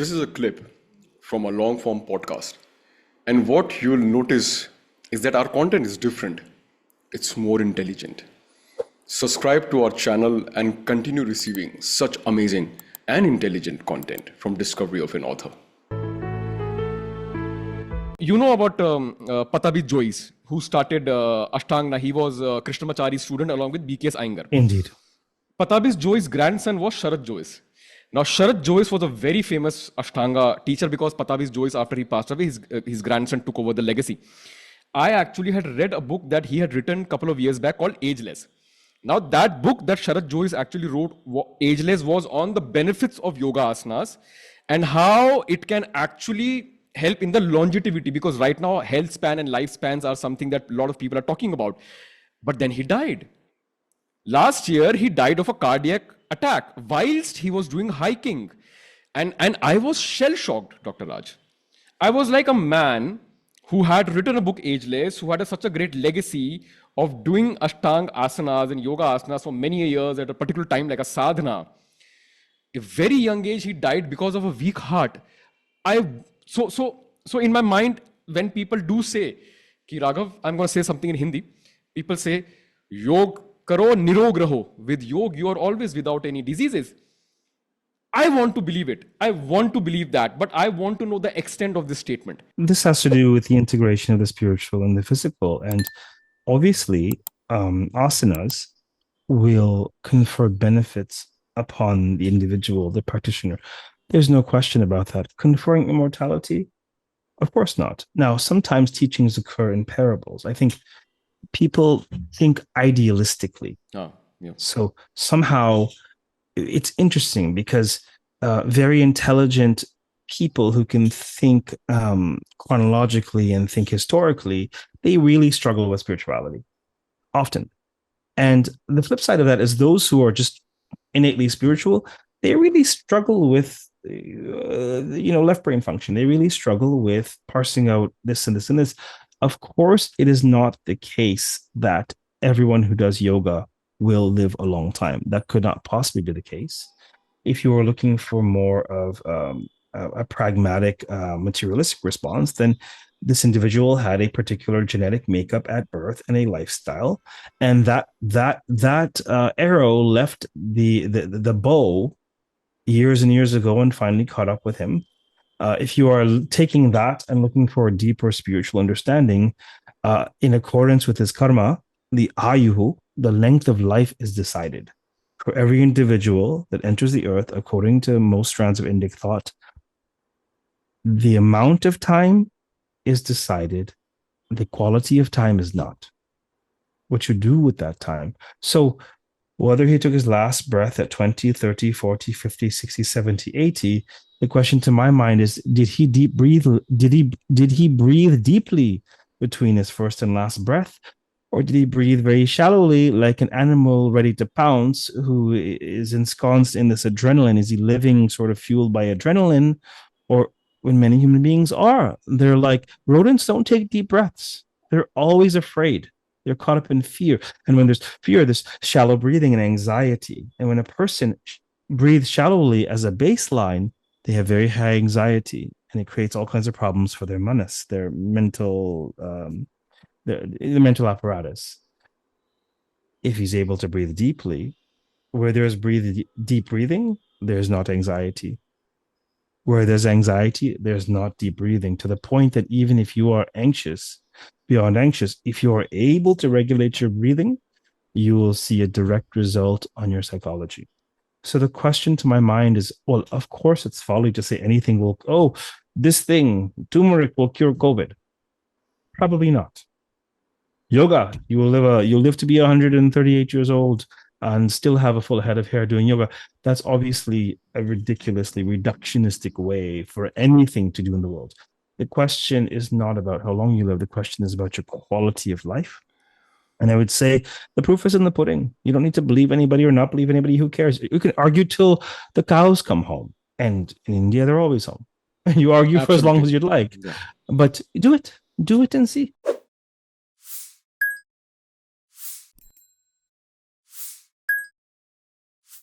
This is a clip from a long form podcast. And what you'll notice is that our content is different. It's more intelligent. Subscribe to our channel and continue receiving such amazing and intelligent content from Discovery of an Author. You know about Pattabhi Jois, who started Ashtanga. He was Krishnamachari's student along with B.K.S. Iyengar. Indeed. Pattabhi Jois' grandson was Sharath Jois. Now, Sharath Jois was a very famous Ashtanga teacher because Pattabhi Jois, after he passed away, his grandson took over the legacy. I actually had read a book that he had written a couple of years back called Ageless. Now, that book that Sharath Jois actually wrote, Ageless, was on the benefits of yoga asanas and how it can actually help in the longevity, because right now health span and lifespans are something that a lot of people are talking about. But then he died. Last year, he died of a cardiac attack whilst he was doing hiking. And I was shell-shocked, Dr. Raj. I was like a man who had written a book, Ageless, who had such a great legacy of doing Ashtanga asanas and yoga asanas for many years at a particular time, like a sadhana. At a very young age, he died because of a weak heart. So in my mind, when people do say, Ki Raghav, I'm going to say something in Hindi. People say, Yog karo nirog raho. With yog, you are always without any diseases. I want to believe it. I want to believe that, but I want to know the extent of this statement. This has to do with the integration of the spiritual and the physical. And obviously, asanas will confer benefits upon the individual, the practitioner. There's no question about that. Conferring immortality? Of course not. Now, sometimes teachings occur in parables. I think people think idealistically. Yeah. So somehow it's interesting because very intelligent people who can think chronologically and think historically, they really struggle with spirituality, often. And the flip side of that is those who are just innately spiritual, they really struggle with left brain function. They really struggle with parsing out this and this and this. Of course, it is not the case that everyone who does yoga will live a long time. That could not possibly be the case. If you are looking for more of a pragmatic, materialistic response, then this individual had a particular genetic makeup at birth and a lifestyle, and that arrow left the bow years and years ago and finally caught up with him. If you are taking that and looking for a deeper spiritual understanding, in accordance with his karma, the ayuhu, the length of life, is decided for every individual that enters the earth. According to most strands of Indic thought, the amount of time is decided. The quality of time is not. What you do with that time. So whether he took his last breath at 20, 30, 40, 50, 60, 70, 80, the question to my mind is, did he breathe deeply between his first and last breath? Or did he breathe very shallowly like an animal ready to pounce who is ensconced in this adrenaline? Is he living sort of fueled by adrenaline? Or when many human beings are, they're like, rodents don't take deep breaths. They're always afraid. They're caught up in fear. And when there's fear, there's shallow breathing and anxiety. And when a person breathes shallowly as a baseline, they have very high anxiety, and it creates all kinds of problems for their manas, their mental, the mental apparatus. If he's able to breathe deeply, where there's deep breathing, there's not anxiety. Where there's anxiety, there's not deep breathing, to the point that even if you are anxious, beyond anxious, if you are able to regulate your breathing, you will see a direct result on your psychology. So the question to my mind is, well, of course it's folly to say anything will, this thing, turmeric will cure COVID. Probably not. Yoga, you'll live to be 138 years old and still have a full head of hair doing yoga. That's obviously a ridiculously reductionistic way for anything to do in the world. The question is not about how long you live. The question is about your quality of life. And I would say the proof is in the pudding. You don't need to believe anybody or not believe anybody. Who cares? You can argue till the cows come home. And in India, they're always home. You argue for as long as you'd like. Yeah. But do it and see.